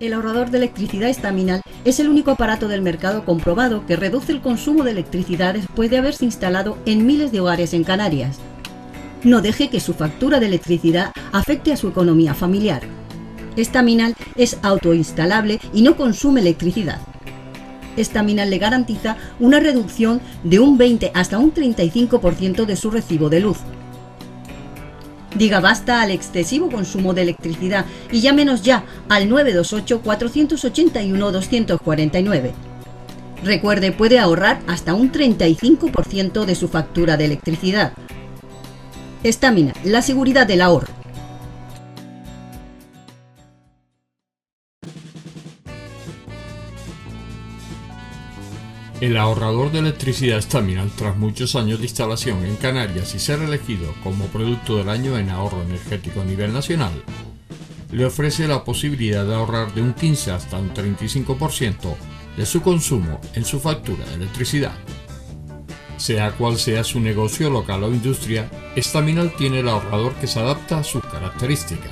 El ahorrador de electricidad Estaminal es el único aparato del mercado comprobado que reduce el consumo de electricidad después de haberse instalado en miles de hogares en Canarias. No deje que su factura de electricidad afecte a su economía familiar. Estaminal es autoinstalable y no consume electricidad. Estaminal le garantiza una reducción de un 20 hasta un 35% de su recibo de luz. Diga basta al excesivo consumo de electricidad y llámenos ya al 928-481-249. Recuerde, puede ahorrar hasta un 35% de su factura de electricidad. Estaminal, la seguridad del ahorro. El ahorrador de electricidad Estaminal, tras muchos años de instalación en Canarias y ser elegido como producto del año en ahorro energético a nivel nacional, le ofrece la posibilidad de ahorrar de un 15 hasta un 35% de su consumo en su factura de electricidad. Sea cual sea su negocio local o industria, Estaminal tiene el ahorrador que se adapta a sus características.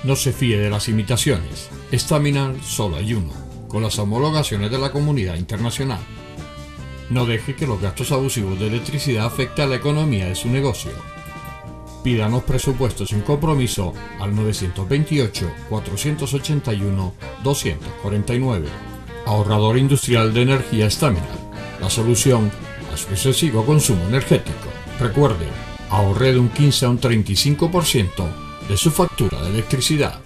No se fíe de las imitaciones, Estaminal solo hay uno, con las homologaciones de la comunidad internacional. No deje que los gastos abusivos de electricidad afecten a la economía de su negocio. Pídanos presupuestos sin compromiso al 928-481-249. Ahorrador industrial de energía Estaminal, la solución a su excesivo consumo energético. Recuerde, ahorre de un 15 a un 35% de su factura de electricidad.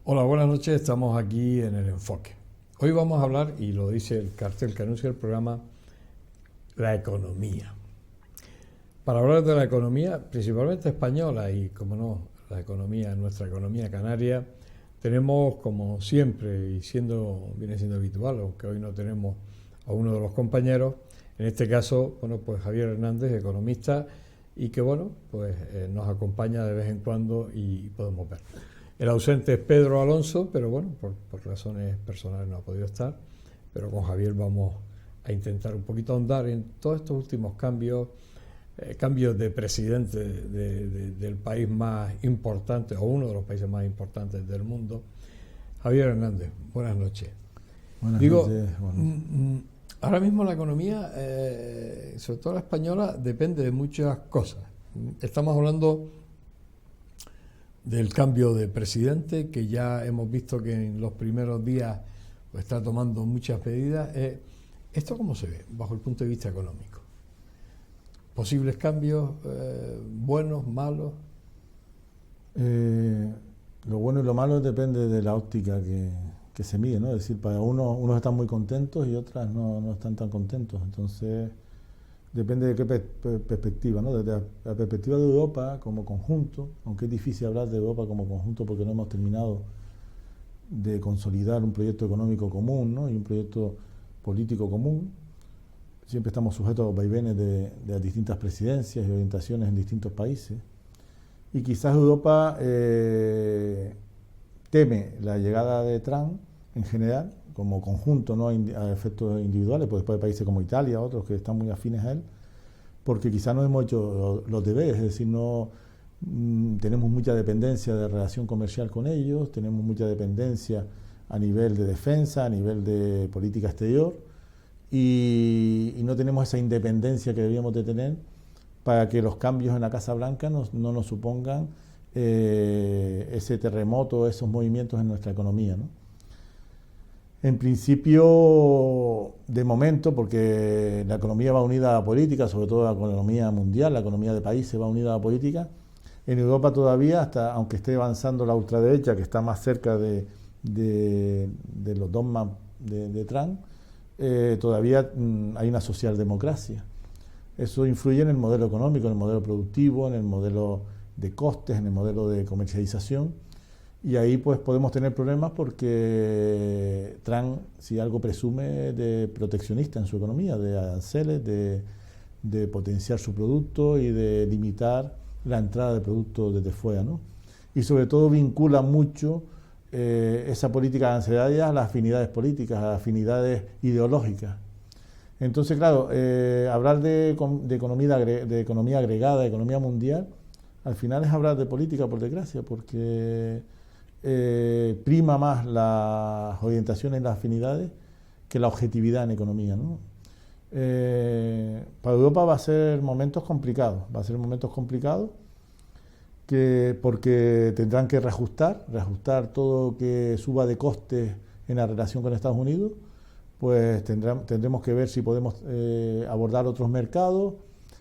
Hola, buenas noches, estamos aquí en El Enfoque. Hoy vamos a hablar, y lo dice el cartel que anuncia el programa, la economía. Para hablar de la economía, principalmente española y, como no, nuestra economía canaria, tenemos, como siempre, y viene siendo habitual, aunque hoy no tenemos a uno de los compañeros, en este caso, pues Javier Hernández, economista, y que, nos acompaña de vez en cuando y podemos ver. El ausente es Pedro Alonso, pero por razones personales no ha podido estar, pero con Javier vamos a intentar un poquito ahondar en todos estos últimos cambios de presidente del país más importante, o uno de los países más importantes del mundo. Javier Hernández, buenas noches. Buenas noches. Ahora mismo la economía, sobre todo la española, depende de muchas cosas. Estamos hablando del cambio de presidente, que ya hemos visto que en los primeros días está tomando muchas medidas. ¿Esto cómo se ve bajo el punto de vista económico? ¿Posibles cambios, buenos, malos? Lo bueno y lo malo depende de la óptica que se mide, ¿no? Es decir, para unos están muy contentos y otras no están tan contentos. Entonces, depende de qué perspectiva, ¿no? Desde la perspectiva de Europa como conjunto, aunque es difícil hablar de Europa como conjunto porque no hemos terminado de consolidar un proyecto económico común, ¿no? Y un proyecto político común. Siempre estamos sujetos a los vaivenes de las distintas presidencias y orientaciones en distintos países. Y quizás Europa teme la llegada de Trump en general, como conjunto, no a efectos individuales, pues después de países como Italia, otros que están muy afines a él, porque quizás no hemos hecho los deberes, es decir, no tenemos mucha dependencia de relación comercial con ellos, tenemos mucha dependencia a nivel de defensa, a nivel de política exterior, y no tenemos esa independencia que deberíamos de tener para que los cambios en la Casa Blanca no nos supongan ese terremoto, esos movimientos en nuestra economía, ¿no? En principio, de momento, porque la economía va unida a la política, sobre todo la economía mundial, la economía de países va unida a la política. En Europa todavía, aunque esté avanzando la ultraderecha, que está más cerca de los dogmas de Trump, todavía hay una socialdemocracia. Eso influye en el modelo económico, en el modelo productivo, en el modelo de costes, en el modelo de comercialización. Y ahí pues podemos tener problemas porque Trump, si algo presume de proteccionista en su economía, de aranceles, de potenciar su producto y de limitar la entrada de productos desde fuera, ¿no? Y sobre todo vincula mucho esa política arancelaria a las afinidades políticas, a las afinidades ideológicas. Entonces, claro, hablar de economía agregada, de economía mundial, al final es hablar de política, por desgracia, porque prima más las orientaciones y las afinidades que la objetividad en economía, ¿no? Para Europa va a ser momentos complicados, porque tendrán que reajustar todo lo que suba de costes en la relación con Estados Unidos, pues tendremos que ver si podemos abordar otros mercados,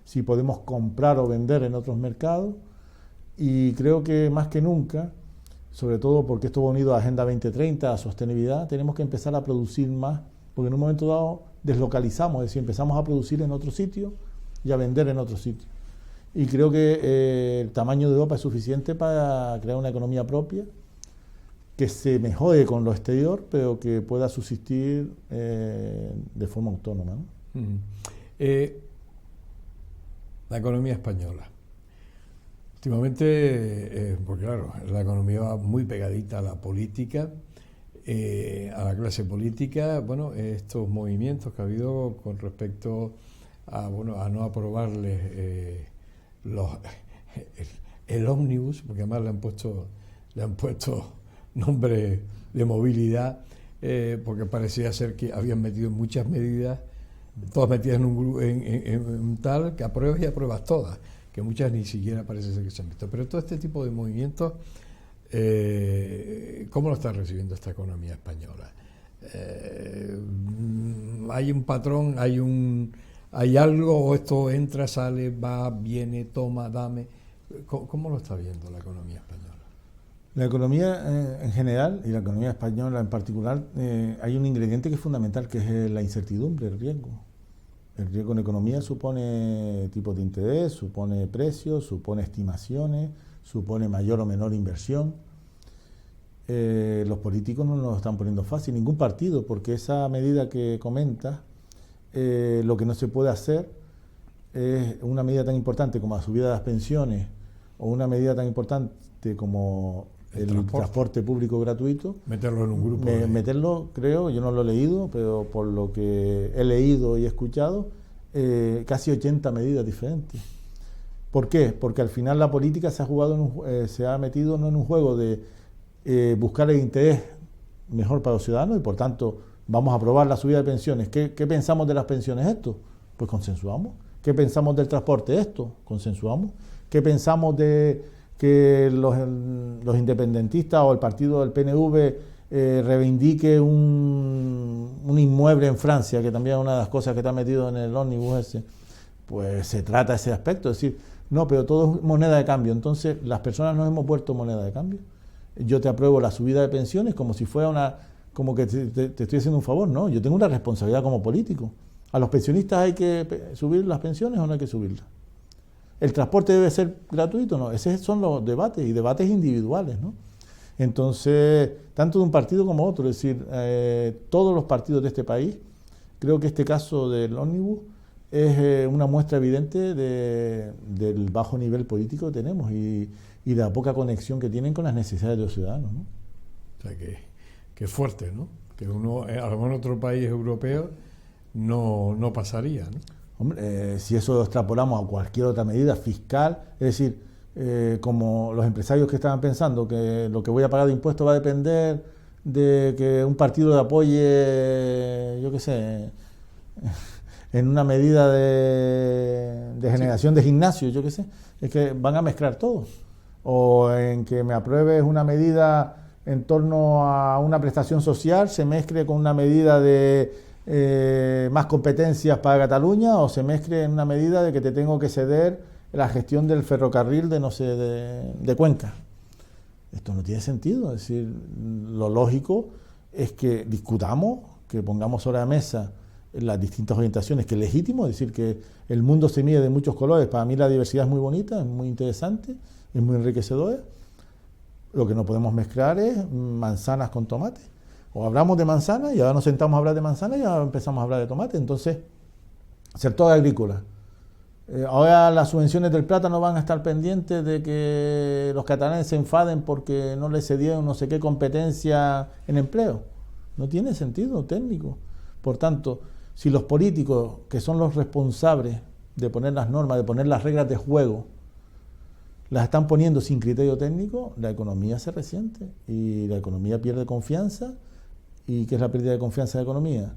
si podemos comprar o vender en otros mercados, y creo que más que nunca, sobre todo porque esto va unido a Agenda 2030, a sostenibilidad, tenemos que empezar a producir más, porque en un momento dado deslocalizamos, es decir, empezamos a producir en otro sitio y a vender en otro sitio. Y creo que el tamaño de Europa es suficiente para crear una economía propia que se mejore con lo exterior, pero que pueda subsistir de forma autónoma, ¿no? La economía española. Últimamente, porque claro, la economía va muy pegadita a la política, a la clase política. Bueno, estos movimientos que ha habido con respecto a no aprobarles el ómnibus, porque además le han puesto nombre de movilidad, porque parecía ser que habían metido muchas medidas, todas metidas en un tal, que apruebas y apruebas todas, que muchas ni siquiera parece ser que se han visto. Pero todo este tipo de movimientos, ¿cómo lo está recibiendo esta economía española? ¿Hay un patrón, hay algo, o esto entra, sale, va, viene, toma, dame? ¿Cómo lo está viendo la economía española? La economía en general y la economía española en particular, hay un ingrediente que es fundamental, que es la incertidumbre, el riesgo. El riesgo en economía supone tipos de interés, supone precios, supone estimaciones, supone mayor o menor inversión. Los políticos no nos lo están poniendo fácil, ningún partido, porque esa medida que comentas, lo que no se puede hacer es una medida tan importante como la subida de las pensiones, o una medida tan importante como el transporte público gratuito. Meterlo en un grupo. Meterlo, creo, yo no lo he leído, pero por lo que he leído y escuchado, casi 80 medidas diferentes. ¿Por qué? Porque al final la política se ha metido no en un juego de buscar el interés mejor para los ciudadanos, y por tanto vamos a aprobar la subida de pensiones. ¿Qué pensamos de las pensiones? Esto, pues consensuamos. ¿Qué pensamos del transporte? Esto, consensuamos. ¿Qué pensamos de que los independentistas o el partido del PNV reivindique un inmueble en Francia, que también es una de las cosas que está metido en el ómnibus ese? Pues se trata ese aspecto, es decir, no, pero todo es moneda de cambio. Entonces las personas nos hemos vuelto moneda de cambio. Yo te apruebo la subida de pensiones como si fuera como que te estoy haciendo un favor. No, yo tengo una responsabilidad como político. ¿A los pensionistas hay que subir las pensiones o no hay que subirlas? ¿El transporte debe ser gratuito? No, esos son los debates, y debates individuales, ¿no? Entonces, tanto de un partido como otro, es decir, todos los partidos de este país, creo que este caso del ómnibus es una muestra evidente del bajo nivel político que tenemos y de la poca conexión que tienen con las necesidades de los ciudadanos, ¿no? O sea, que es fuerte, ¿no? Que uno, a lo mejor en otro país europeo no pasaría, ¿no? Hombre, si eso lo extrapolamos a cualquier otra medida fiscal, es decir, como los empresarios que estaban pensando que lo que voy a pagar de impuestos va a depender de que un partido le apoye, yo qué sé, en una medida de generación de gimnasios, yo qué sé, es que van a mezclar todo. O en que me apruebes una medida en torno a una prestación social, se mezcle con una medida de más competencias para Cataluña, o se mezcle en una medida de que te tengo que ceder la gestión del ferrocarril de Cuenca. Esto no tiene sentido. Es decir, lo lógico es que discutamos, que pongamos sobre la mesa las distintas orientaciones, que es legítimo, es decir, que el mundo se mide de muchos colores. Para mí la diversidad es muy bonita, es muy interesante, es muy enriquecedora. Lo que no podemos mezclar es manzanas con tomate. O hablamos de manzana y ahora nos sentamos a hablar de manzana y ahora empezamos a hablar de tomate. Entonces, sector agrícola. Ahora las subvenciones del plátano van a estar pendientes de que los catalanes se enfaden porque no les cedieron no sé qué competencia en empleo. No tiene sentido técnico. Por tanto, Si los políticos, que son los responsables de poner las normas, de poner las reglas de juego, las están poniendo sin criterio técnico, la economía se resiente y la economía pierde confianza. ¿Y qué es la pérdida de confianza de la economía?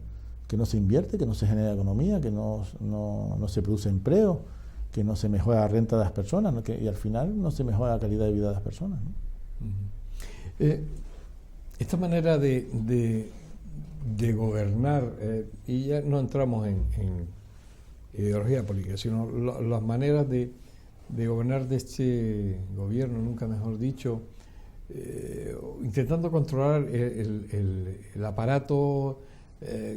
Que no se invierte, que no se genera economía, que no se produce empleo, que no se mejora la renta de las personas, ¿no? Y al final no se mejora la calidad de vida de las personas, ¿no? Esta manera de gobernar, y ya no entramos en ideología política, sino las maneras de gobernar de este gobierno, nunca mejor dicho, intentando controlar el aparato,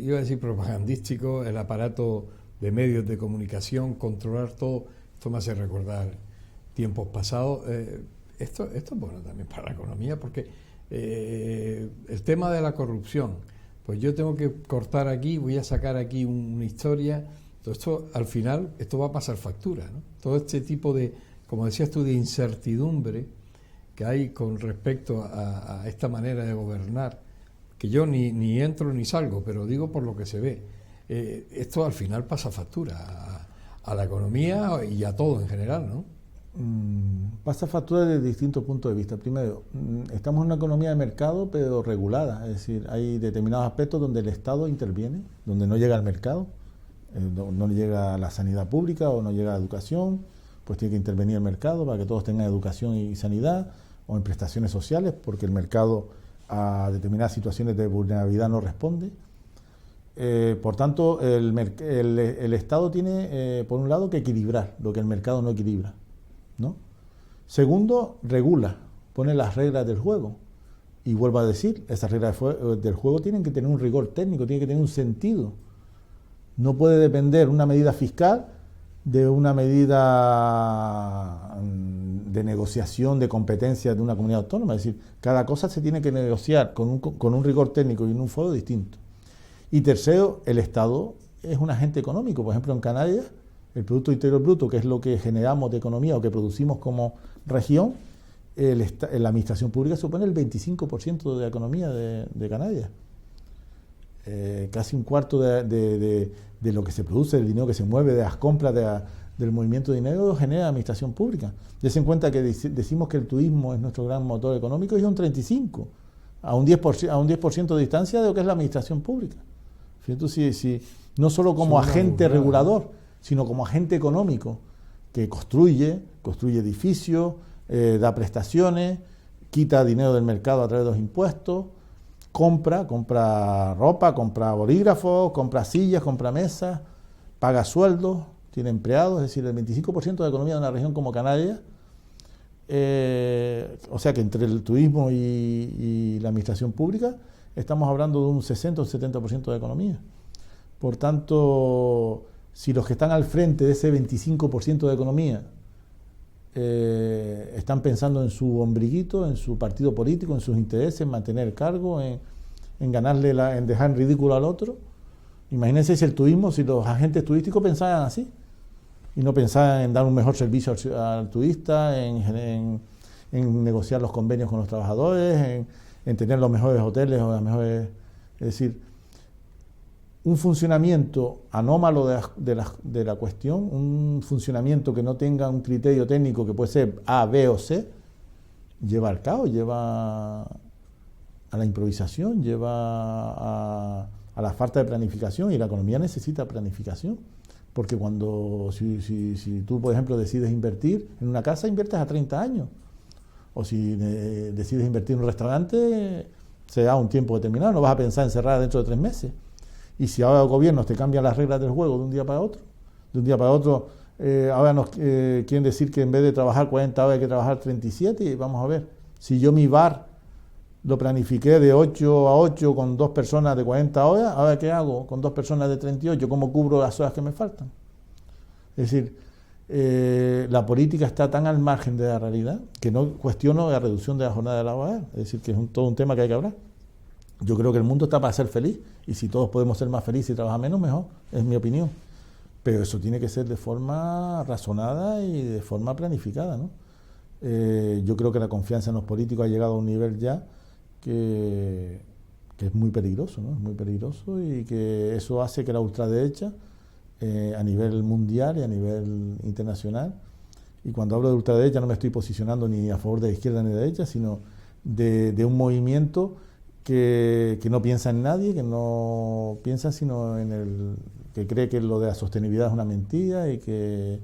iba a decir propagandístico, el aparato de medios de comunicación, controlar todo. Esto me hace recordar tiempos pasados. Esto es bueno también para la economía, porque el tema de la corrupción, pues yo tengo que cortar aquí, voy a sacar aquí una historia. Todo esto, al final, esto va a pasar factura, ¿no? Todo este tipo de, como decías tú, de incertidumbre que hay con respecto a esta manera de gobernar, que yo ni entro ni salgo, pero digo por lo que se ve. Esto al final pasa factura a la economía y a todo en general, ¿no? Pasa factura desde distintos puntos de vista. Primero, estamos en una economía de mercado, pero regulada, es decir, hay determinados aspectos donde el Estado interviene, donde no llega al mercado. No llega a la sanidad pública o no llega a la educación, pues tiene que intervenir el mercado para que todos tengan educación y sanidad, o en prestaciones sociales, porque el mercado a determinadas situaciones de vulnerabilidad no responde. Por tanto, el Estado tiene, por un lado, que equilibrar lo que el mercado no equilibra, ¿no? Segundo, regula, pone las reglas del juego. Y vuelvo a decir, esas reglas del juego tienen que tener un rigor técnico, tienen que tener un sentido. No puede depender una medida fiscal de una medida de negociación de competencias de una comunidad autónoma. Es decir, cada cosa se tiene que negociar con un rigor técnico y en un foro distinto. Y tercero, el Estado es un agente económico. Por ejemplo, en Canarias, el Producto Interior Bruto, que es lo que generamos de economía o que producimos como región, la administración pública supone el 25% de la economía de Canarias. Casi un cuarto de lo que se produce, del dinero que se mueve, de las compras, del movimiento de dinero, genera la administración pública. Dese en cuenta que decimos que el turismo es nuestro gran motor económico, y es un 35%, a un 10% de distancia de lo que es la administración pública. Fíjate, si no solo como agente regulador, sino como agente económico, que construye edificios, da prestaciones, quita dinero del mercado a través de los impuestos, compra ropa, compra bolígrafos, compra sillas, compra mesas, paga sueldos, tiene empleados, es decir, el 25% de la economía de una región como Canarias, o sea que entre el turismo y la administración pública estamos hablando de un 60 o 70% de economía. Por tanto, si los que están al frente de ese 25% de economía están pensando en su ombliguito, en su partido político, en sus intereses, en mantener el cargo, en dejar en ridículo al otro. Imagínense si los agentes turísticos pensaran así y no pensaran en dar un mejor servicio al turista, en negociar los convenios con los trabajadores, en tener los mejores hoteles o las mejores, es decir, un funcionamiento anómalo de la cuestión, un funcionamiento que no tenga un criterio técnico que puede ser A, B o C, lleva al caos, lleva a la improvisación, lleva a la falta de planificación, y la economía necesita planificación, porque si tú, por ejemplo, decides invertir en una casa, inviertes a 30 años, o si decides invertir en un restaurante, se da un tiempo determinado, no vas a pensar en cerrar dentro de 3 meses. Y si ahora los gobiernos te cambian las reglas del juego de un día para otro, ahora nos quieren decir que en vez de trabajar 40 horas hay que trabajar 37, y vamos a ver, si yo mi bar lo planifiqué de 8 a 8 con 2 personas de 40 horas, ahora ¿qué hago con 2 personas de 38? ¿Cómo cubro las horas que me faltan? Es decir, la política está tan al margen de la realidad que no cuestiono la reducción de la jornada laboral, es decir, que es todo un tema que hay que hablar. Yo creo que el mundo está para ser feliz, y si todos podemos ser más felices y trabajar menos, mejor, es mi opinión. Pero eso tiene que ser de forma razonada y de forma planificada, ¿no? Yo creo que la confianza en los políticos ha llegado a un nivel ya que que es muy peligroso, ¿no? Es muy peligroso, y que eso hace que la ultraderecha, a nivel mundial y a nivel internacional, y cuando hablo de ultraderecha no me estoy posicionando ni a favor de la izquierda ni de la derecha, sino de un movimiento que no piensa en nadie, que no piensa sino que cree que lo de la sostenibilidad es una mentira, y que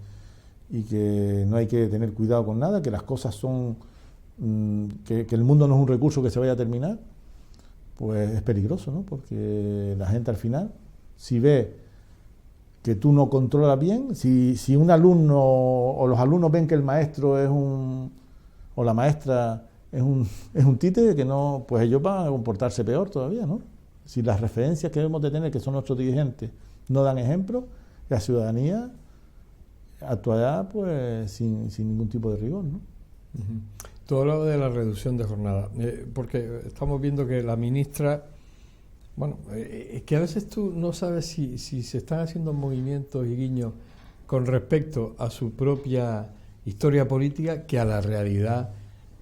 no hay que tener cuidado con nada, que las cosas son, que el mundo no es un recurso que se vaya a terminar. Pues es peligroso, ¿no? Porque la gente al final, si ve que tú no controlas bien, si un alumno o los alumnos ven que el maestro o la maestra es un títere, que no, pues ellos van a comportarse peor todavía, ¿no? Si las referencias que debemos de tener, que son nuestros dirigentes, no dan ejemplo, la ciudadanía actuará pues sin ningún tipo de rigor, ¿no? Uh-huh. Tú hablabas de la reducción de jornada, porque estamos viendo que la ministra, bueno, es que a veces tú no sabes si se están haciendo movimientos y guiños con respecto a su propia historia política que a la realidad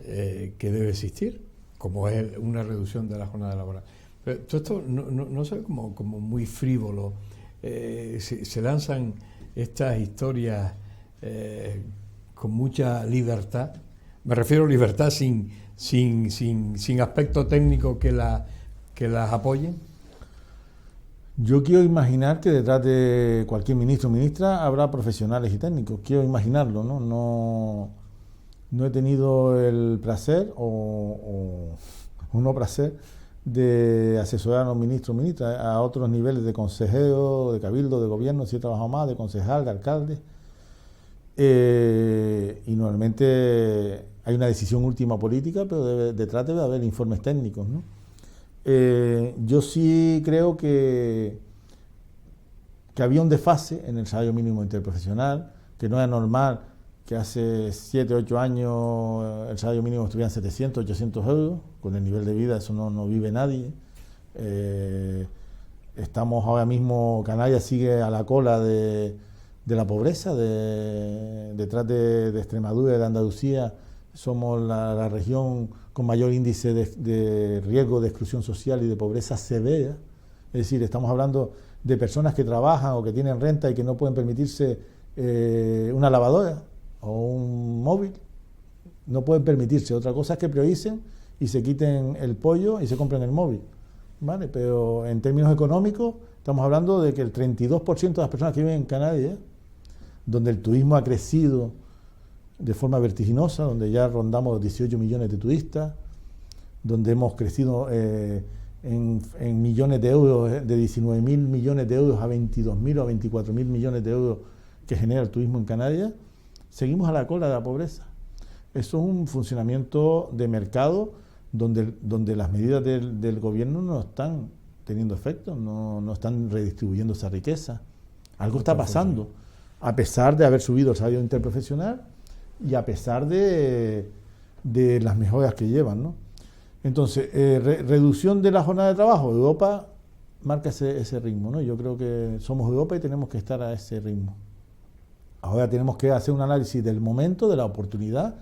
que debe existir, como es una reducción de la jornada laboral. Pero todo esto no se ve como muy frívolo. Se lanzan estas historias con mucha libertad. Me refiero a libertad sin aspecto técnico que las apoyen. Yo quiero imaginar que detrás de cualquier ministro o ministra habrá profesionales y técnicos. Quiero imaginarlo, ¿no? No he tenido el placer o no placer de asesorar a los ministros o ministras a otros niveles de consejero, de cabildo, de gobierno, si he trabajado más, de concejal, de alcalde. Y normalmente hay una decisión última política, pero detrás debe haber informes técnicos, ¿no? Yo sí creo que había un desfase en el salario mínimo interprofesional, que no era normal que hace 7 o 8 años el salario mínimo estuviera en 700, 800 euros, con el nivel de vida eso no vive nadie. Estamos ahora mismo, Canarias sigue a la cola de la pobreza, detrás de Extremadura y de Andalucía. Somos la región con mayor índice de riesgo de exclusión social y de pobreza severa. Es decir, estamos hablando de personas que trabajan o que tienen renta y que no pueden permitirse una lavadora o un móvil. No pueden permitirse. Otra cosa es que prioricen y se quiten el pollo y se compren el móvil, ¿vale? Pero en términos económicos estamos hablando de que el 32% de las personas que viven en Canarias, donde el turismo ha crecido de forma vertiginosa, donde ya rondamos los 18 millones de turistas, donde hemos crecido en millones de euros, de 19.000 millones de euros a 22.000 o a 24.000 millones de euros que genera el turismo en Canarias, seguimos a la cola de la pobreza. Eso es un funcionamiento de mercado donde las medidas del gobierno no están teniendo efecto, no están redistribuyendo esa riqueza. Algo está pasando, a pesar de haber subido el salario interprofesional y a pesar de las mejoras que llevan, ¿no? Entonces, reducción de la jornada de trabajo. Europa marca ese ritmo, ¿no? Yo creo que somos Europa y tenemos que estar a ese ritmo. Ahora tenemos que hacer un análisis del momento, de la oportunidad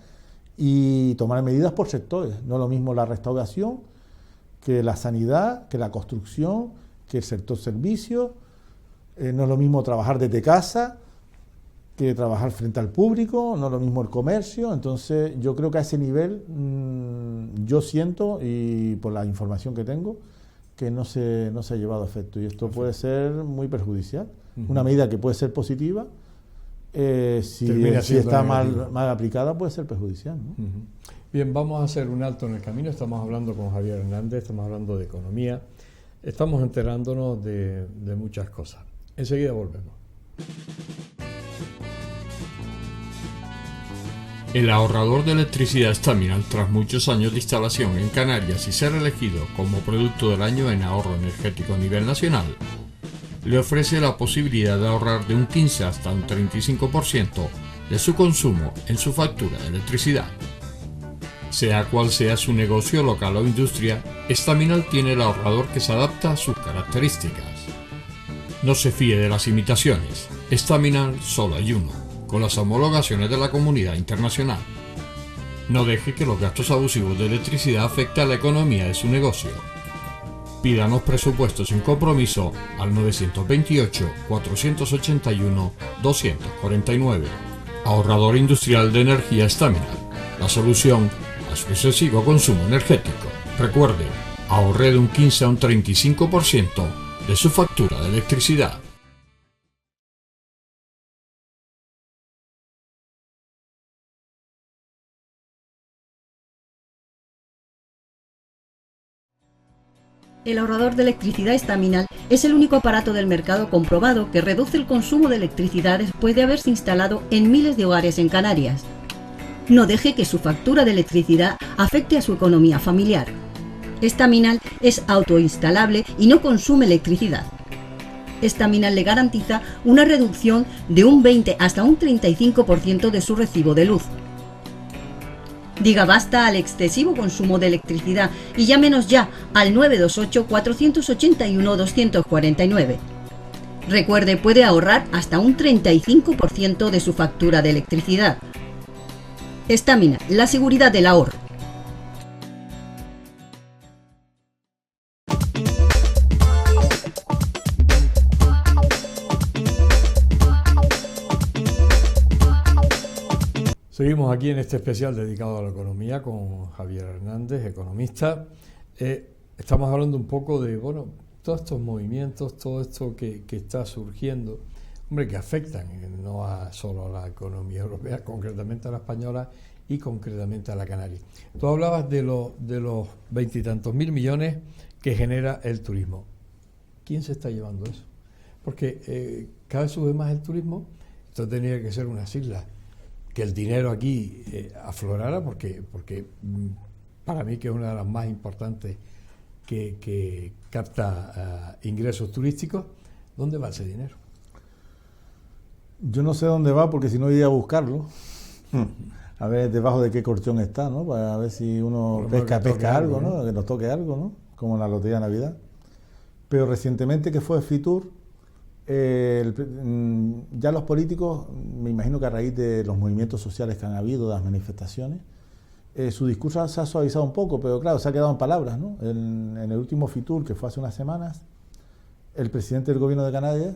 y tomar medidas por sectores. No es lo mismo la restauración que la sanidad, que la construcción, que el sector servicios. No es lo mismo trabajar desde casa que trabajar frente al público, no es lo mismo el comercio. Entonces yo creo que a ese nivel yo siento, y por la información que tengo, que no se ha llevado a efecto, y esto puede ser muy perjudicial. Una medida que puede ser positiva, si está mal aplicada, puede ser perjudicial, ¿no? Bien, vamos a hacer un alto en el camino. Estamos hablando con Javier Hernández, estamos hablando de economía, estamos enterándonos de muchas cosas. Enseguida volvemos. El ahorrador de electricidad Staminal, tras muchos años de instalación en Canarias y ser elegido como producto del año en ahorro energético a nivel nacional, le ofrece la posibilidad de ahorrar de un 15 hasta un 35% de su consumo en su factura de electricidad. Sea cual sea su negocio local o industria, Staminal tiene el ahorrador que se adapta a sus características. No se fíe de las imitaciones, Staminal solo hay uno, con las homologaciones de la comunidad internacional. No deje que los gastos abusivos de electricidad afecten a la economía de su negocio. Pídanos presupuestos sin compromiso al 928-481-249. Ahorrador industrial de energía Staminal. La solución a su excesivo consumo energético. Recuerde, ahorre de un 15 a un 35% de su factura de electricidad. El ahorrador de electricidad Staminal es el único aparato del mercado comprobado que reduce el consumo de electricidad después de haberse instalado en miles de hogares en Canarias. No deje que su factura de electricidad afecte a su economía familiar. Staminal es autoinstalable y no consume electricidad. Staminal le garantiza una reducción de un 20 hasta un 35% de su recibo de luz. Diga basta al excesivo consumo de electricidad y llámenos ya al 928-481-249. Recuerde, puede ahorrar hasta un 35% de su factura de electricidad. Staminal, la seguridad del ahorro. Seguimos aquí en este especial dedicado a la economía con Javier Hernández, economista. Estamos hablando un poco de, bueno, todos estos movimientos, todo esto que está surgiendo, hombre, que afectan no solo a la economía europea, concretamente a la española y concretamente a la canaria. Tú hablabas de los 20 y tantos mil millones que genera el turismo. ¿Quién se está llevando eso? Porque cada vez sube más el turismo, esto tenía que ser unas islas, que el dinero aquí aflorara, porque para mí que es una de las más importantes que capta ingresos turísticos. ¿Dónde va ese dinero? Yo no sé dónde va, porque si no iría a buscarlo, a ver debajo de qué colchón está, ¿no? Para ver si uno pesca algo, ¿no? Que nos toque algo, ¿no? Como en la lotería de Navidad. Pero recientemente que fue Fitur, ya los políticos, me imagino que a raíz de los movimientos sociales que han habido, de las manifestaciones, su discurso se ha suavizado un poco, pero claro, se ha quedado en palabras, ¿no? En el último Fitur, que fue hace unas semanas, el presidente del gobierno de Canarias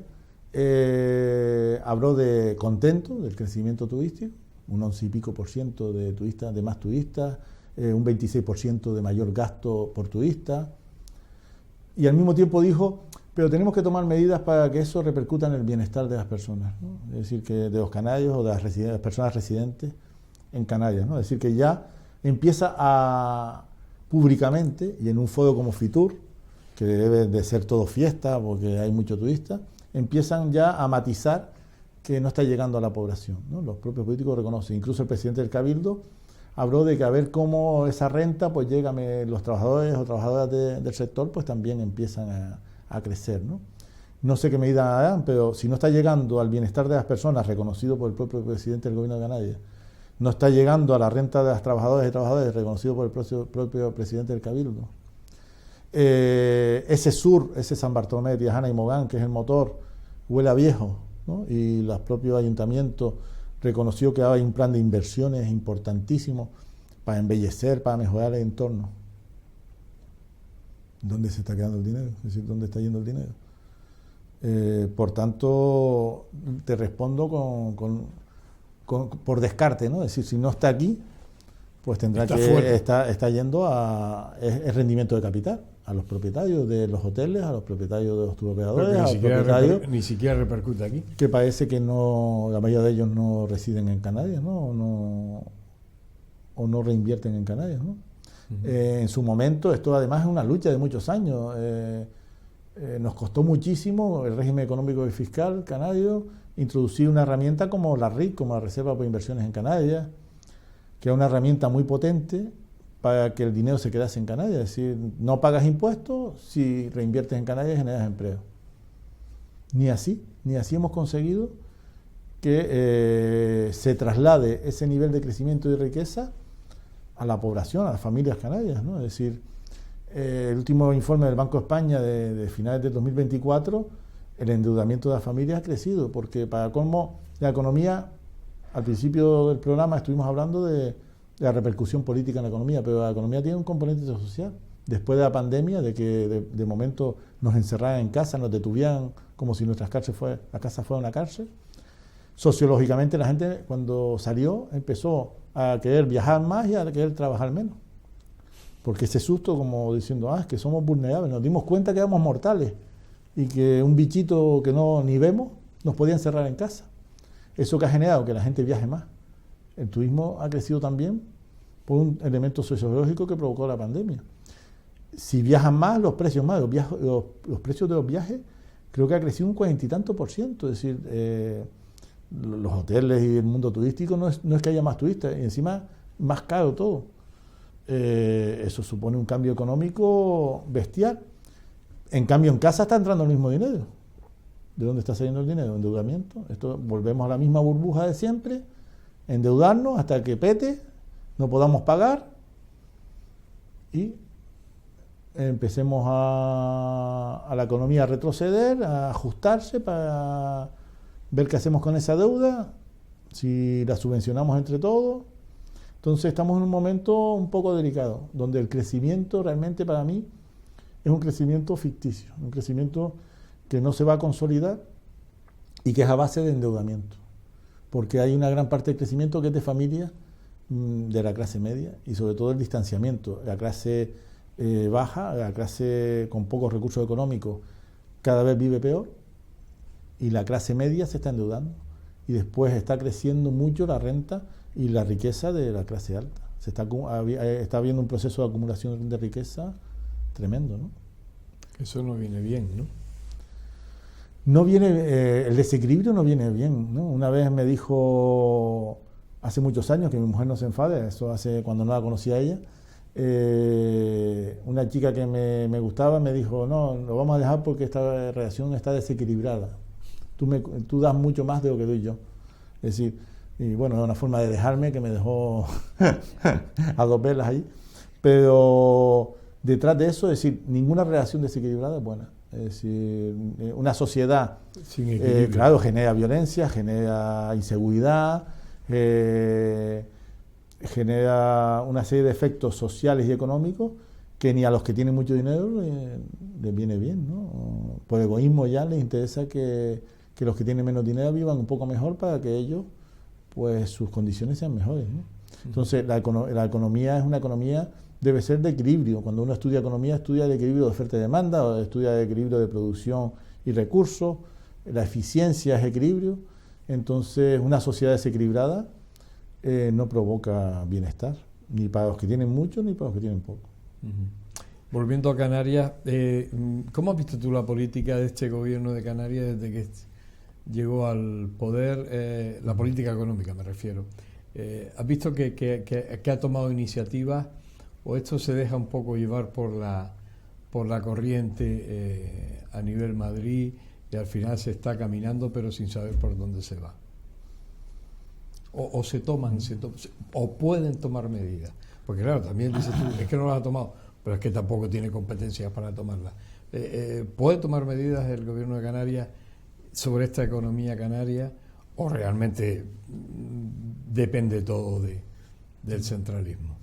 habló de contento del crecimiento turístico, un 11 y pico por ciento de turistas, de más turistas, un 26% de mayor gasto por turista, y al mismo tiempo dijo, pero tenemos que tomar medidas para que eso repercuta en el bienestar de las personas, ¿no? Es decir, que de los canarios o de las personas residentes en Canarias, ¿no? Es decir, que ya empieza a públicamente, y en un foro como Fitur, que debe de ser todo fiesta porque hay mucho turista, empiezan ya a matizar que no está llegando a la población, ¿no? Los propios políticos reconocen, incluso el presidente del Cabildo habló de que a ver cómo esa renta pues llega, los trabajadores o trabajadoras del sector pues también empiezan a crecer, ¿no? No sé qué medidas harán, pero si no está llegando al bienestar de las personas, reconocido por el propio presidente del gobierno de Canarias, no está llegando a la renta de las trabajadoras y trabajadores, reconocido por el propio presidente del Cabildo. Ese sur, ese San Bartolomé de Tiajana y Mogán, que es el motor, huele a viejo, ¿no? Y los propios ayuntamientos reconoció que hay un plan de inversiones importantísimo para embellecer, para mejorar el entorno. ¿Dónde se está quedando el dinero? Es decir, ¿dónde está yendo el dinero? Por tanto, te respondo por descarte, ¿no? Es decir, si no está aquí, pues tendrá está yendo a es rendimiento de capital, a los propietarios de los hoteles, a los propietarios de los turoperadores, a los propietarios. Ni siquiera repercute aquí. Que parece que no, la mayoría de ellos no residen en Canarias, ¿no? O no reinvierten en Canarias, ¿no? En su momento, esto además es una lucha de muchos años. Nos costó muchísimo el régimen económico y fiscal canario introducir una herramienta como la RIC, como la Reserva por Inversiones en Canarias, que es una herramienta muy potente para que el dinero se quedase en Canarias. Es decir, no pagas impuestos, si reinviertes en Canarias generas empleo. Ni así hemos conseguido que se traslade ese nivel de crecimiento y riqueza a la población, a las familias canarias, ¿no? Es decir, el último informe del Banco de España de finales del 2024, el endeudamiento de las familias ha crecido, porque para colmo la economía, al principio del programa estuvimos hablando de la repercusión política en la economía, pero la economía tiene un componente social, después de la pandemia, de que de momento nos encerraran en casa, nos detuvieran como si nuestras casas fuera una cárcel. Sociológicamente la gente cuando salió empezó a querer viajar más y a querer trabajar menos. Porque ese susto, como diciendo, es que somos vulnerables, nos dimos cuenta que éramos mortales y que un bichito que no ni vemos nos podía encerrar en casa. Eso que ha generado que la gente viaje más. El turismo ha crecido también por un elemento sociológico que provocó la pandemia. Si viajan más, los precios más. Los precios de los viajes creo que ha crecido un 40 y tanto %. Es decir, los hoteles y el mundo turístico no es que haya más turistas, y encima más caro todo. Eso supone un cambio económico bestial. En cambio, en casa está entrando el mismo dinero. ¿De dónde está saliendo el dinero? Endeudamiento. Volvemos a la misma burbuja de siempre, endeudarnos hasta que pete, no podamos pagar y empecemos a la economía a retroceder, a ajustarse para ver qué hacemos con esa deuda, si la subvencionamos entre todos. Entonces estamos en un momento un poco delicado, donde el crecimiento realmente para mí es un crecimiento ficticio, un crecimiento que no se va a consolidar y que es a base de endeudamiento, porque hay una gran parte del crecimiento que es de familias de la clase media y sobre todo el distanciamiento. La clase baja, la clase con pocos recursos económicos cada vez vive peor y la clase media se está endeudando y después está creciendo mucho la renta y la riqueza de la clase alta. Está habiendo un proceso de acumulación de riqueza tremendo, ¿no? Eso no viene bien, ¿no? No viene, el desequilibrio no viene bien, ¿no? Una vez me dijo, hace muchos años, que mi mujer no se enfade, eso hace cuando no la conocía a ella, una chica que me gustaba me dijo, no, lo vamos a dejar porque esta relación está desequilibrada. Tú das mucho más de lo que doy yo. Es decir, y bueno, es una forma de dejarme que me dejó a dos velas ahí. Pero detrás de eso, es decir, ninguna relación desequilibrada es buena. Es decir, una sociedad, claro, genera violencia, genera inseguridad, genera una serie de efectos sociales y económicos que ni a los que tienen mucho dinero les viene bien, ¿no? Por egoísmo ya les interesa que los que tienen menos dinero vivan un poco mejor para que ellos, pues sus condiciones sean mejores, ¿no? Entonces la economía es una economía, debe ser de equilibrio. Cuando uno estudia economía, estudia el equilibrio de oferta y demanda, o estudia el equilibrio de producción y recursos, la eficiencia es equilibrio. Entonces una sociedad desequilibrada no provoca bienestar, ni para los que tienen mucho ni para los que tienen poco. Volviendo a Canarias, ¿cómo has visto tú la política de este gobierno de Canarias desde que llegó al poder, la política económica me refiero? ¿Has visto que ha tomado iniciativas o esto se deja un poco llevar por la corriente a nivel Madrid y al final se está caminando pero sin saber por dónde se va? O o pueden tomar medidas, porque claro, también dices tú, es que no las ha tomado, pero es que tampoco tiene competencias para tomarlas. ¿Puede tomar medidas el gobierno de Canarias sobre esta economía canaria o realmente depende todo del centralismo?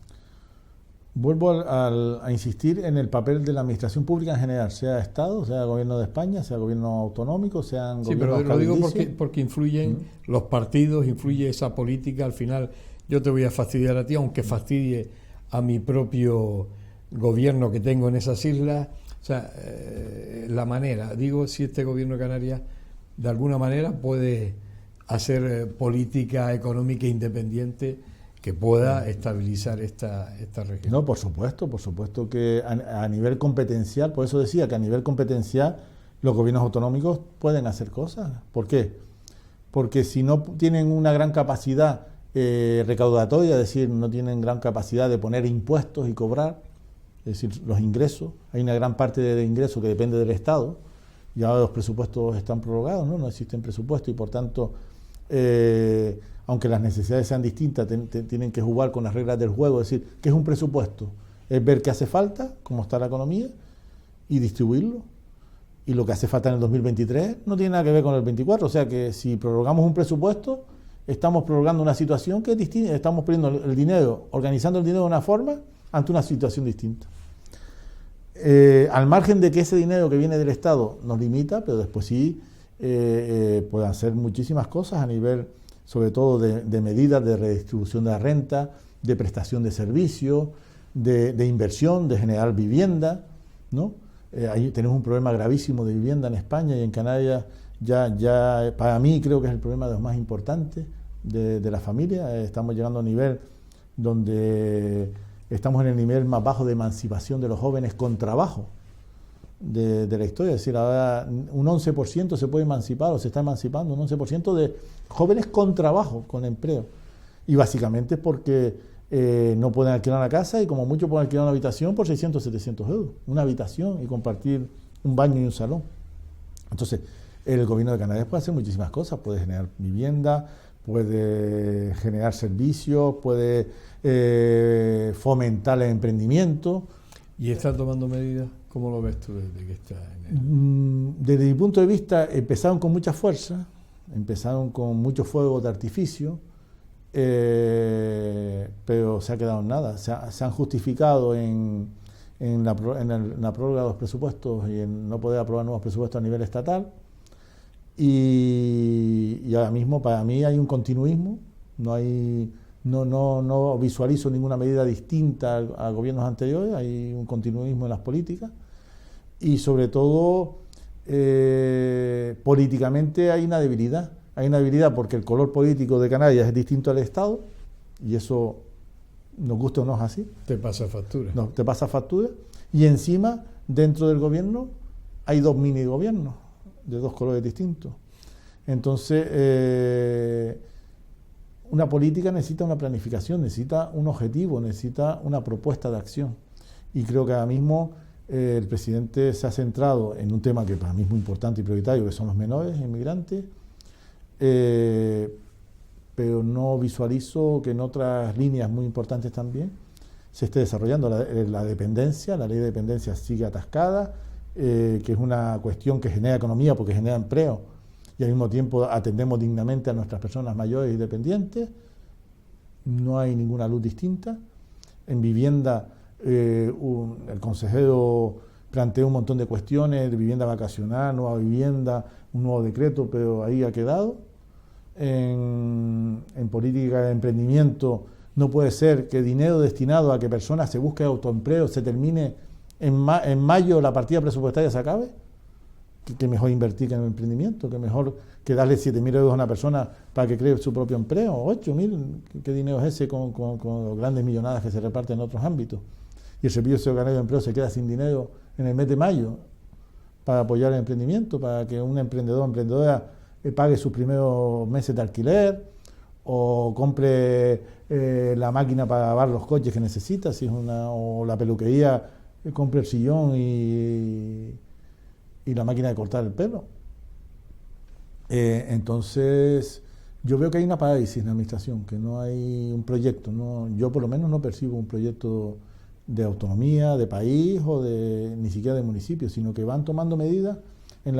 Vuelvo a insistir en el papel de la administración pública en general, sea Estado, sea gobierno de España, sea gobierno autonómico, sean gobiernos pero lo digo porque influyen los partidos, influye esa política. Al final yo te voy a fastidiar a ti, aunque fastidie a mi propio gobierno que tengo en esas islas. O sea, la manera, digo, si este gobierno de Canarias de alguna manera puede hacer política económica independiente que pueda estabilizar esta región. No, por supuesto que a nivel competencial, por eso decía que a nivel competencial los gobiernos autonómicos pueden hacer cosas. ¿Por qué? Porque si no tienen una gran capacidad recaudatoria, es decir, no tienen gran capacidad de poner impuestos y cobrar, es decir, los ingresos, hay una gran parte de ingresos que depende del Estado, y ahora los presupuestos están prorrogados, no existen presupuestos y por tanto aunque las necesidades sean distintas, tienen que jugar con las reglas del juego. Es decir, ¿qué es un presupuesto? Es ver qué hace falta, cómo está la economía, y distribuirlo. Y lo que hace falta en el 2023 no tiene nada que ver con el 24. O sea que si prorrogamos un presupuesto, estamos prorrogando una situación que es distinta. Estamos poniendo el dinero, organizando el dinero de una forma ante una situación distinta. al margen de que ese dinero que viene del Estado nos limita, pero después sí pueden hacer muchísimas cosas a nivel, sobre todo, de medidas de redistribución de la renta, de prestación de servicios, de inversión, de generar vivienda, ¿no? Ahí tenemos un problema gravísimo de vivienda en España y en Canarias. Ya para mí creo que es el problema de los más importantes de la familia. Estamos llegando a un nivel donde estamos en el nivel más bajo de emancipación de los jóvenes con trabajo de la historia. Es decir, ahora un 11% se puede emancipar o se está emancipando, un 11% de jóvenes con trabajo, con empleo. Y básicamente es porque no pueden alquilar una casa y como mucho pueden alquilar una habitación por 600, 700 euros. Una habitación y compartir un baño y un salón. Entonces, el gobierno de Canarias puede hacer muchísimas cosas. Puede generar vivienda, puede generar servicios, puede fomentar el emprendimiento. ¿Y está tomando medidas? ¿Cómo lo ves tú desde que está en el... Desde mi punto de vista, empezaron con mucha fuerza, empezaron con mucho fuego de artificio, pero se ha quedado en nada. Se han justificado en la prórroga de los presupuestos y en no poder aprobar nuevos presupuestos a nivel estatal. Y ahora mismo para mí hay un continuismo, no visualizo ninguna medida distinta a gobiernos anteriores, hay un continuismo en las políticas y sobre todo políticamente hay una debilidad porque el color político de Canarias es distinto al Estado y eso, nos gusta o no es así. Te pasa factura. No, te pasa factura y encima dentro del gobierno hay dos mini gobiernos de dos colores distintos. Entonces, una política necesita una planificación, necesita un objetivo, necesita una propuesta de acción. Y creo que ahora mismo el presidente se ha centrado en un tema que para mí es muy importante y prioritario, que son los menores inmigrantes, pero no visualizo que en otras líneas muy importantes también se esté desarrollando. La dependencia, la ley de dependencia sigue atascada, que es una cuestión que genera economía porque genera empleo y al mismo tiempo atendemos dignamente a nuestras personas mayores y dependientes. No hay ninguna luz distinta. En vivienda, el consejero planteó un montón de cuestiones, de vivienda vacacional, nueva vivienda, un nuevo decreto, pero ahí ha quedado. En política de emprendimiento, no puede ser que dinero destinado a que personas se busquen autoempleo se termine en mayo, la partida presupuestaria se acabe. Que mejor invertir en el emprendimiento, que mejor que darle 7.000 euros a una persona para que cree su propio empleo, 8.000, ¿qué dinero es ese con las grandes millonadas que se reparten en otros ámbitos? Y el Servicio Canario de Empleo se queda sin dinero en el mes de mayo para apoyar el emprendimiento, para que un emprendedor o emprendedora pague sus primeros meses de alquiler o compre la máquina para lavar los coches que necesita, si es o la peluquería, compre el sillón y la máquina de cortar el pelo. Entonces, yo veo que hay una parálisis en la administración, que no hay un proyecto. Yo por lo menos no percibo un proyecto de autonomía, de país o ni siquiera de municipio, sino que van tomando medidas de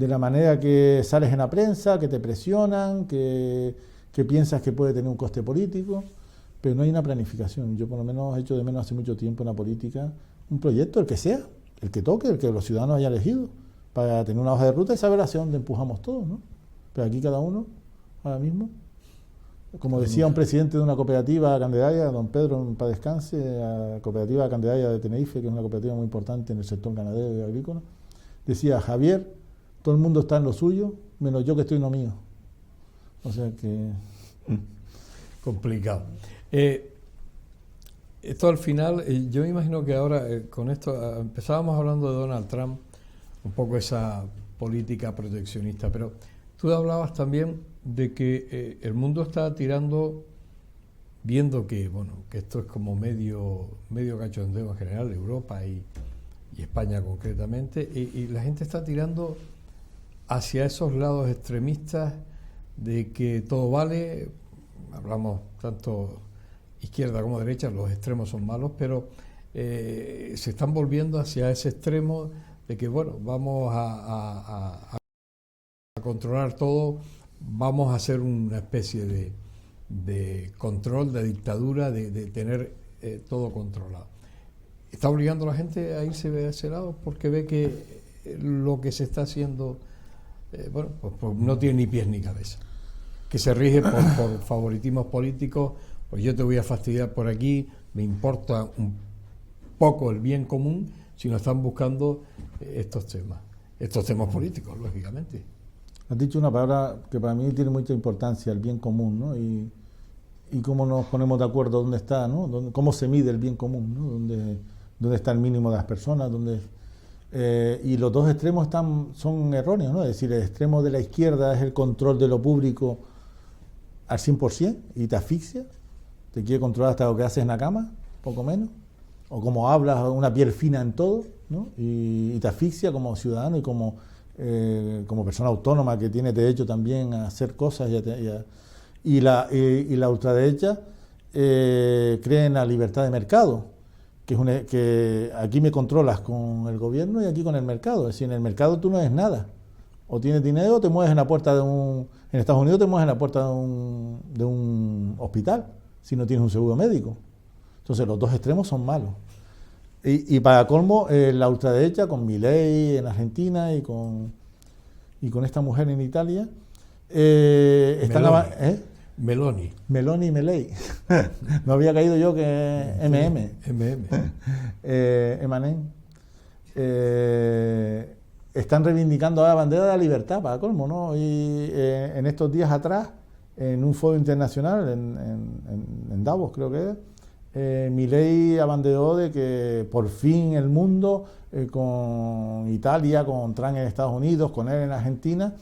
la manera que sales en la prensa, que te presionan, que piensas que puede tener un coste político, pero no hay una planificación. Yo por lo menos he hecho de menos hace mucho tiempo en la política un proyecto, el que sea, el que toque, el que los ciudadanos hayan elegido, para tener una hoja de ruta y saber hacia dónde empujamos todos, ¿no? Pero aquí cada uno, ahora mismo, como decía un presidente de una cooperativa candelaria, don Pedro, en paz descanse, la cooperativa candelaria de Tenerife, que es una cooperativa muy importante en el sector ganadero y agrícola, decía: Javier, todo el mundo está en lo suyo, menos yo que estoy en lo mío. O sea que... complicado. Esto al final, yo me imagino que ahora con esto, empezábamos hablando de Donald Trump, un poco esa política proteccionista, pero tú hablabas también de que el mundo está tirando, viendo que esto es como medio cachondeo en general, Europa y España concretamente, y la gente está tirando hacia esos lados extremistas de que todo vale. Hablamos tanto izquierda como derecha, los extremos son malos, pero se están volviendo hacia ese extremo de que, vamos a controlar todo, vamos a hacer una especie de control, de dictadura, de tener todo controlado. está obligando a la gente a irse a ese lado porque ve que lo que se está haciendo, pues no tiene ni pies ni cabeza, que se rige por favoritismos políticos. Pues yo te voy a fastidiar por aquí, me importa un poco el bien común, si no están buscando estos temas políticos, lógicamente. Has dicho una palabra que para mí tiene mucha importancia, el bien común, ¿no? Y cómo nos ponemos de acuerdo dónde está, ¿no? Cómo se mide el bien común, ¿no? Dónde está el mínimo de las personas, y los dos extremos son erróneos, ¿no? Es decir, el extremo de la izquierda es el control de lo público al 100% y te asfixia, te quiere controlar hasta lo que haces en la cama, poco menos, o cómo hablas, una piel fina en todo, ¿no? Y te asfixia como ciudadano y como persona autónoma que tiene derecho también a hacer cosas y la ultraderecha cree en la libertad de mercado, que aquí me controlas con el gobierno y aquí con el mercado. Es decir, en el mercado tú no eres nada. O tienes dinero o te mueves en la puerta en Estados Unidos te mueves en la puerta de un hospital si no tienes un seguro médico. Entonces los dos extremos son malos. Y para colmo, la ultraderecha con Milei en Argentina y con esta mujer en Italia Meloni y Milei. No había caído yo que Emanem. Están reivindicando la bandera de la libertad, para colmo, ¿no? Y en estos días atrás, en un foro internacional en Davos, creo que es, Milei abanderó de que por fin el mundo, con Italia, con Trump en Estados Unidos, con él en Argentina,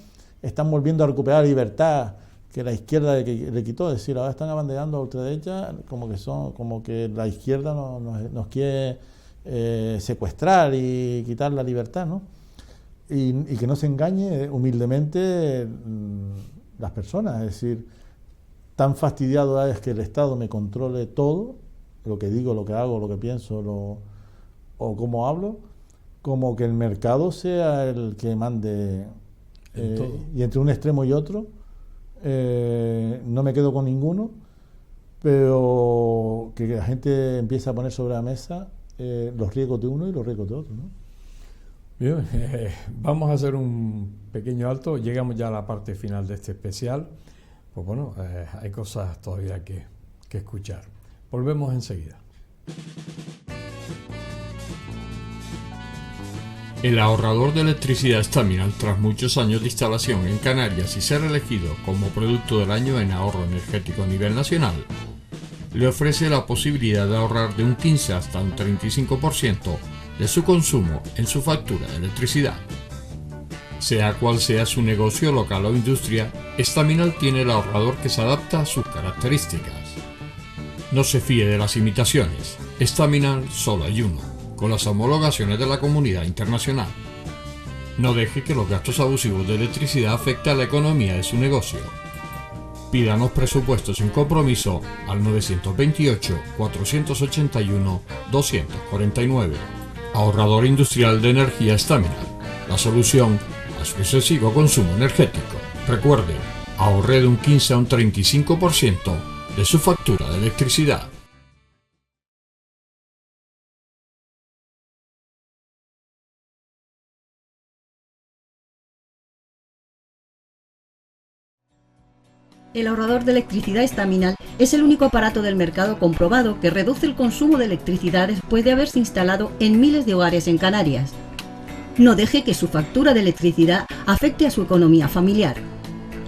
están volviendo a recuperar la libertad que la izquierda le quitó. Es decir, ahora están abanderando a ultraderecha como que la izquierda nos quiere secuestrar y quitar la libertad, ¿no? Y que no se engañe humildemente las personas. Es decir, tan fastidiado es que el Estado me controle todo, lo que digo, lo que hago, lo que pienso o cómo hablo, como que el mercado sea el que mande. Y entre un extremo y otro no me quedo con ninguno, pero que la gente empiece a poner sobre la mesa los riesgos de uno y los riesgos de otro, ¿no? Bien, vamos a hacer un pequeño alto, llegamos ya a la parte final de este especial. Pues bueno, hay cosas todavía que escuchar. Volvemos enseguida. El ahorrador de electricidad Staminal, tras muchos años de instalación en Canarias y ser elegido como producto del año en ahorro energético a nivel nacional, le ofrece la posibilidad de ahorrar de un 15 hasta un 35% de su consumo en su factura de electricidad. Sea cual sea su negocio local o industria, Staminal tiene el ahorrador que se adapta a sus características. No se fíe de las imitaciones, Staminal solo hay uno, con las homologaciones de la comunidad internacional. No deje que los gastos abusivos de electricidad afecten a la economía de su negocio. Pídanos presupuestos sin compromiso al 928-481-249. Ahorrador industrial de energía Staminal, la solución a su excesivo consumo energético. Recuerde, ahorre de un 15 a un 35% de su factura de electricidad. El ahorrador de electricidad Staminal es el único aparato del mercado comprobado que reduce el consumo de electricidad después de haberse instalado en miles de hogares en Canarias. No deje que su factura de electricidad afecte a su economía familiar.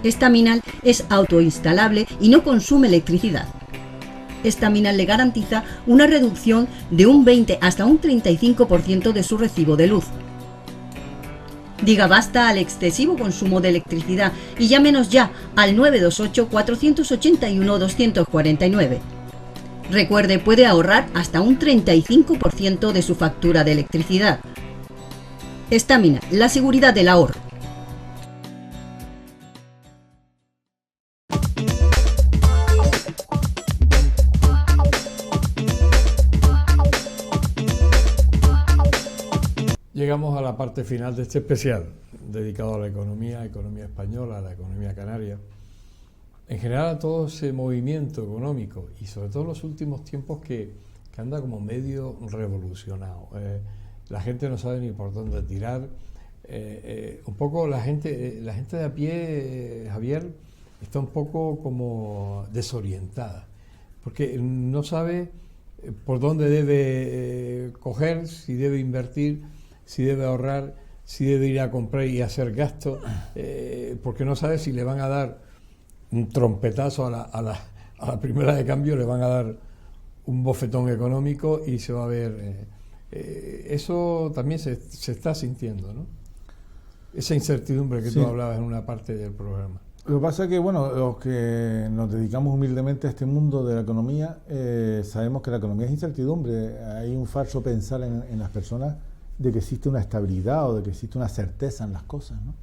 Staminal es autoinstalable y no consume electricidad. Staminal le garantiza una reducción de un 20 hasta un 35% de su recibo de luz. Diga basta al excesivo consumo de electricidad y llámenos ya al 928-481-249. Recuerde, puede ahorrar hasta un 35% de su factura de electricidad. Staminal, la seguridad del ahorro. Llegamos a la parte final de este especial, dedicado a la economía española, a la economía canaria. En general a todo ese movimiento económico y sobre todo en los últimos tiempos que que anda como medio revolucionado. La gente no sabe ni por dónde tirar. Un poco la gente de a pie, Javier, está un poco como desorientada, porque no sabe por dónde debe coger, si debe invertir, si debe ahorrar, si debe ir a comprar y hacer gastos, porque no sabe si le van a dar un trompetazo a la primera de cambio, le van a dar un bofetón económico y se va a ver. Eso también se está sintiendo, ¿no? Esa incertidumbre que tú hablabas en una parte del programa. Lo que pasa es que, bueno, los que nos dedicamos humildemente a este mundo de la economía, sabemos que la economía es incertidumbre. Hay un falso pensar en las personas de que existe una estabilidad o de que existe una certeza en las cosas, ¿no?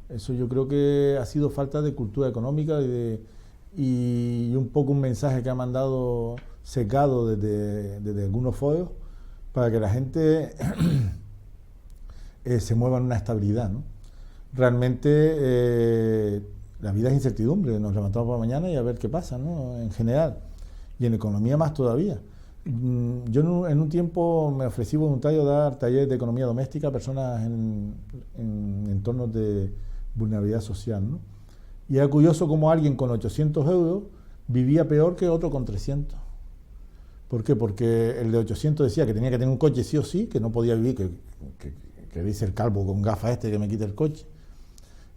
Eso yo creo que ha sido falta de cultura económica y un poco un mensaje que ha mandado secado desde algunos foros para que la gente se mueva en una estabilidad, ¿no? Realmente la vida es incertidumbre, nos levantamos por la mañana y a ver qué pasa, ¿no? En general, y en economía más todavía. Yo en un tiempo me ofrecí voluntario a dar talleres de economía doméstica a personas en entornos de vulnerabilidad social, ¿no? Y era curioso cómo alguien con 800 euros vivía peor que otro con 300. ¿Por qué? Porque el de 800 decía que tenía que tener un coche sí o sí, que no podía vivir, que dice el calvo con gafas que me quite el coche.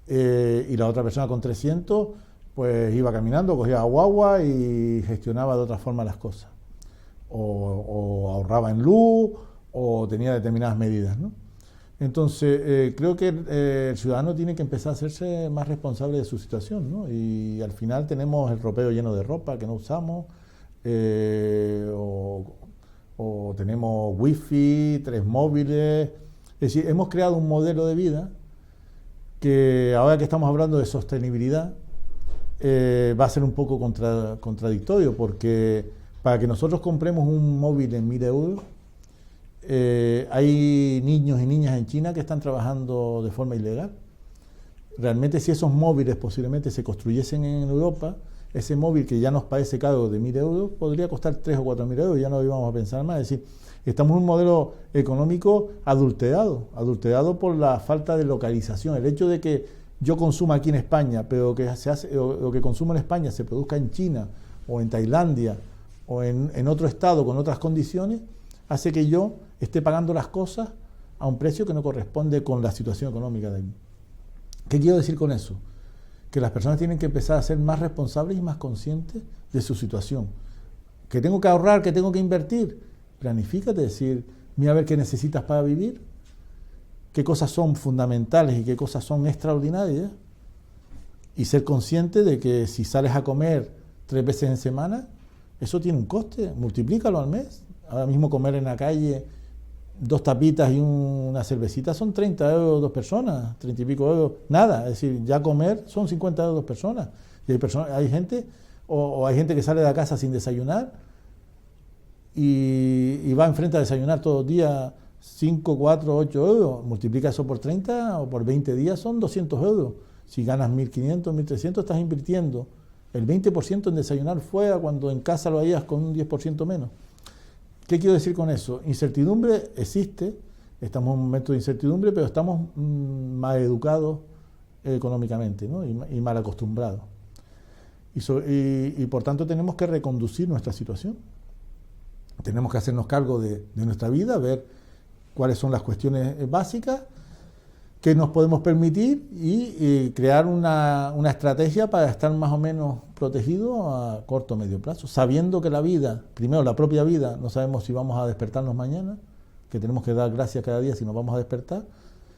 Y la otra persona con 300 pues iba caminando, cogía guagua y gestionaba de otra forma las cosas. O ahorraba en luz o tenía determinadas medidas, ¿no? Entonces, creo que el ciudadano tiene que empezar a hacerse más responsable de su situación, ¿no? Y al final tenemos el ropero lleno de ropa que no usamos, o tenemos wifi, 3 móviles. Es decir, hemos creado un modelo de vida que ahora que estamos hablando de sostenibilidad va a ser un poco contradictorio, porque para que nosotros compremos un móvil en 1.000 euros, hay niños y niñas en China que están trabajando de forma ilegal. Realmente, si esos móviles posiblemente se construyesen en Europa, ese móvil que ya nos parece caro de 1.000 euros podría costar 3 o 4.000 euros, ya no íbamos a pensar más. Es decir, estamos en un modelo económico adulterado por la falta de localización. El hecho de que yo consuma aquí en España, pero que lo que consumo en España se produzca en China o en Tailandia o en otro estado con otras condiciones, hace que yo esté pagando las cosas a un precio que no corresponde con la situación económica de allí. ¿Qué quiero decir con eso? Que las personas tienen que empezar a ser más responsables y más conscientes de su situación. Que tengo que ahorrar, que tengo que invertir. Planifícate, decir, mira a ver qué necesitas para vivir, qué cosas son fundamentales y qué cosas son extraordinarias, y ser consciente de que si sales a comer 3 veces en semana, eso tiene un coste, multiplícalo al mes. Ahora mismo comer en la calle 2 tapitas y una cervecita son 30 euros 2 personas, 30 y pico euros, nada. Es decir, ya comer son 50 euros 2 personas. Y hay gente, o hay gente que sale de la casa sin desayunar y va enfrente a desayunar todos los días 5, 4, 8 euros. Multiplica eso por 30 o por 20 días, son 200 euros. Si ganas 1.500, 1.300, estás invirtiendo el 20% en desayunar fuera cuando en casa lo harías con un 10% menos. ¿Qué quiero decir con eso? Incertidumbre existe, estamos en un momento de incertidumbre, pero estamos mal educados económicamente, ¿no? y mal acostumbrados. Y por tanto tenemos que reconducir nuestra situación. Tenemos que hacernos cargo de nuestra vida, ver cuáles son las cuestiones básicas que nos podemos permitir y crear una estrategia para estar más o menos protegidos a corto o medio plazo, sabiendo que la vida, primero la propia vida, no sabemos si vamos a despertarnos mañana, que tenemos que dar gracias cada día si nos vamos a despertar,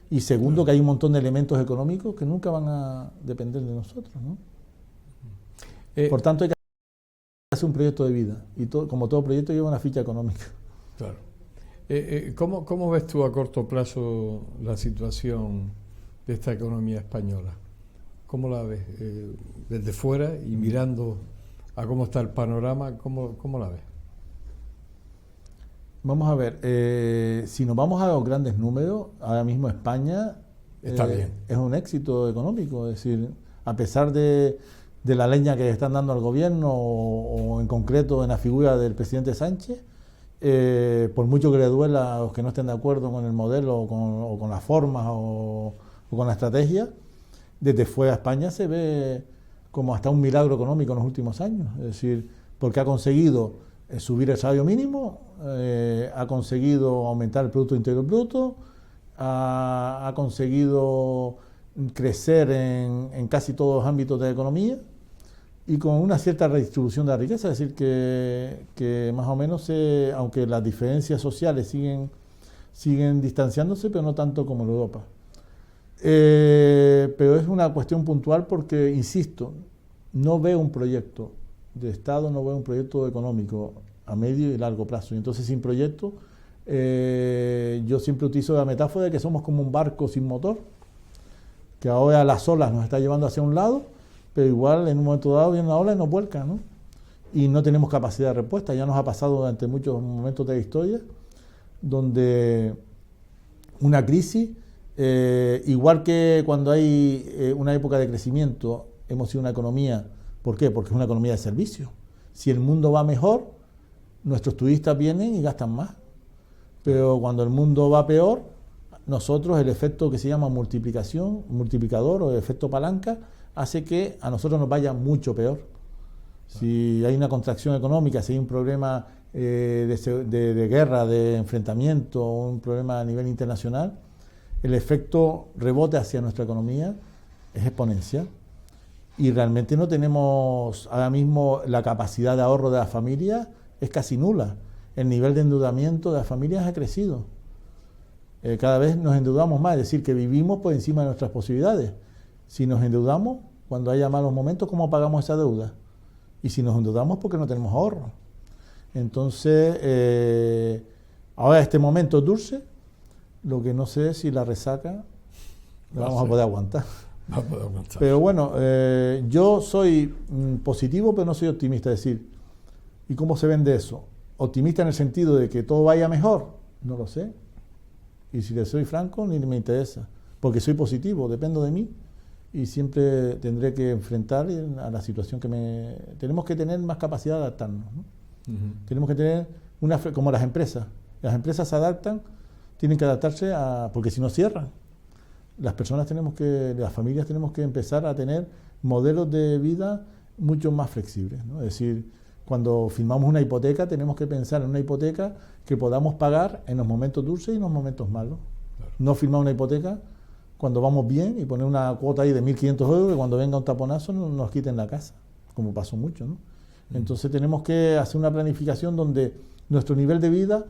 y segundo, que hay un montón de elementos económicos que nunca van a depender de nosotros, ¿no? Por tanto, hay que hacer un proyecto de vida, y como todo proyecto lleva una ficha económica. Claro. ¿Cómo ves tú a corto plazo la situación de esta economía española? ¿Cómo la ves? Desde fuera y mirando a cómo está el panorama, ¿cómo la ves? Vamos a ver, si nos vamos a los grandes números, ahora mismo España está bien. Es un éxito económico, es decir, a pesar de la leña que están dando al gobierno o en concreto en la figura del presidente Sánchez, por mucho que le duela a los que no estén de acuerdo con el modelo o con las formas o con la estrategia, desde fuera de España se ve como hasta un milagro económico en los últimos años. Es decir, porque ha conseguido subir el salario mínimo, ha conseguido aumentar el Producto Interior Bruto, ha conseguido crecer en casi todos los ámbitos de la economía y con una cierta redistribución de la riqueza. Es decir, que más o menos, aunque las diferencias sociales siguen distanciándose, pero no tanto como en Europa. Pero es una cuestión puntual porque, insisto, no veo un proyecto de Estado, no veo un proyecto económico a medio y largo plazo. Y entonces, sin proyecto, yo siempre utilizo la metáfora de que somos como un barco sin motor, que ahora las olas nos está llevando hacia un lado, pero igual en un momento dado viene una ola y nos vuelca, ¿no? Y no tenemos capacidad de respuesta. Ya nos ha pasado durante muchos momentos de la historia, donde una crisis, igual que cuando hay una época de crecimiento, hemos sido una economía. ¿Por qué? Porque es una economía de servicio. Si el mundo va mejor, nuestros turistas vienen y gastan más. Pero cuando el mundo va peor, nosotros el efecto que se llama multiplicador o el efecto palanca, hace que a nosotros nos vaya mucho peor. Si hay una contracción económica, si hay un problema de guerra, de enfrentamiento, un problema a nivel internacional, el efecto rebote hacia nuestra economía es exponencial. Y realmente no tenemos ahora mismo la capacidad de ahorro de las familias, es casi nula. El nivel de endeudamiento de las familias ha crecido. Cada vez nos endeudamos más, es decir, que vivimos por encima de nuestras posibilidades. Si nos endeudamos, cuando haya malos momentos, ¿cómo pagamos esa deuda? Y si nos endeudamos, porque no tenemos ahorro. Entonces, ahora este momento es dulce, lo que no sé es si la resaca la vamos a poder aguantar. Pero bueno, yo soy positivo, pero no soy optimista. Es decir, ¿y cómo se vende eso? Optimista en el sentido de que todo vaya mejor, no lo sé. Y si le soy franco, ni me interesa, porque soy positivo, dependo de mí y siempre tendré que enfrentar a la situación Tenemos que tener más capacidad de adaptarnos, ¿no? Tenemos que tener como las empresas se adaptan, tienen que adaptarse porque si no cierran. Las familias tenemos que empezar a tener modelos de vida mucho más flexibles, ¿no? Es decir, cuando firmamos una hipoteca tenemos que pensar en una hipoteca que podamos pagar en los momentos dulces y en los momentos malos. Claro. No firmar una hipoteca cuando vamos bien y poner una cuota ahí de 1.500 euros que cuando venga un taponazo nos quiten la casa, como pasó mucho, ¿no? Entonces tenemos que hacer una planificación donde nuestro nivel de vida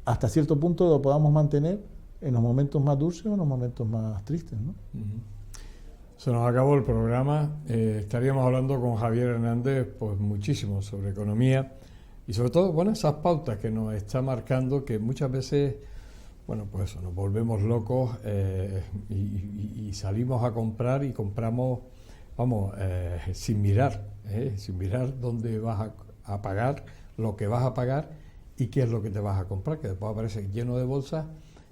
hasta cierto punto lo podamos mantener en los momentos más dulces o en los momentos más tristes, ¿no? Se nos acabó el programa. Estaríamos hablando con Javier Hernández pues muchísimo sobre economía y sobre todo, bueno, esas pautas que nos está marcando, que muchas veces, bueno, pues eso, nos volvemos locos y salimos a comprar y compramos, vamos, sin mirar dónde vas a pagar, lo que vas a pagar y qué es lo que te vas a comprar, que después aparece lleno de bolsas,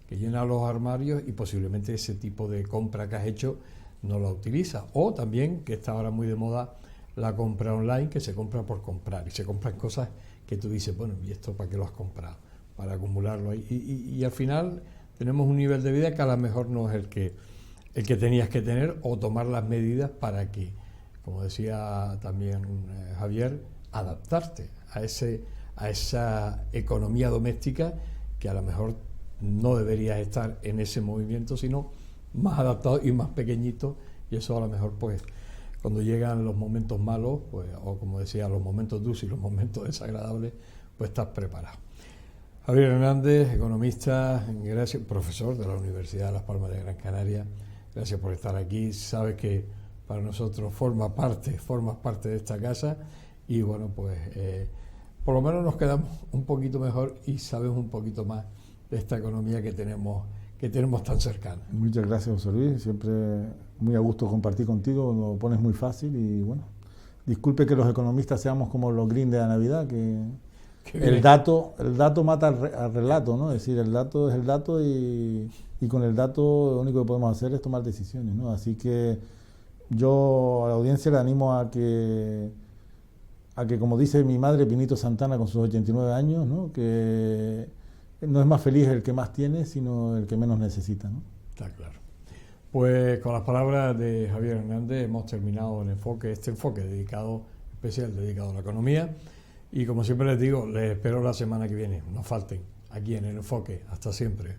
que llena los armarios y posiblemente ese tipo de compra que has hecho no la utilizas. O también, que está ahora muy de moda, la compra online, que se compra por comprar y se compran cosas que tú dices, bueno, ¿y esto para qué lo has comprado? Para acumularlo ahí. Y al final tenemos un nivel de vida que a lo mejor no es el que tenías que tener, o tomar las medidas para que, como decía también Javier, adaptarte a esa economía doméstica que a lo mejor no deberías estar en ese movimiento, sino más adaptado y más pequeñito, y eso a lo mejor pues cuando llegan los momentos malos, pues, o como decía, los momentos dulces y los momentos desagradables, pues estás preparado. Javier Hernández, economista, gracias, profesor de la Universidad de Las Palmas de Gran Canaria, gracias por estar aquí. Sabes que para nosotros formas parte de esta casa y bueno, pues por lo menos nos quedamos un poquito mejor y sabemos un poquito más de esta economía que tenemos tan cercana. Muchas gracias, José Luis, siempre muy a gusto compartir contigo, lo pones muy fácil y bueno, disculpe que los economistas seamos como los Green de la Navidad, que el dato mata al relato, ¿no? Es decir, el dato es el dato y con el dato lo único que podemos hacer es tomar decisiones, ¿no? Así que yo a la audiencia le animo a que a que, como dice mi madre, Pinito Santana con sus 89 años, ¿no? Que no es más feliz el que más tiene, sino el que menos necesita, ¿no? Está claro. Pues con las palabras de Javier Hernández hemos terminado este enfoque especial dedicado a la economía, y como siempre les digo, les espero la semana que viene, no falten, aquí en el enfoque. Hasta siempre.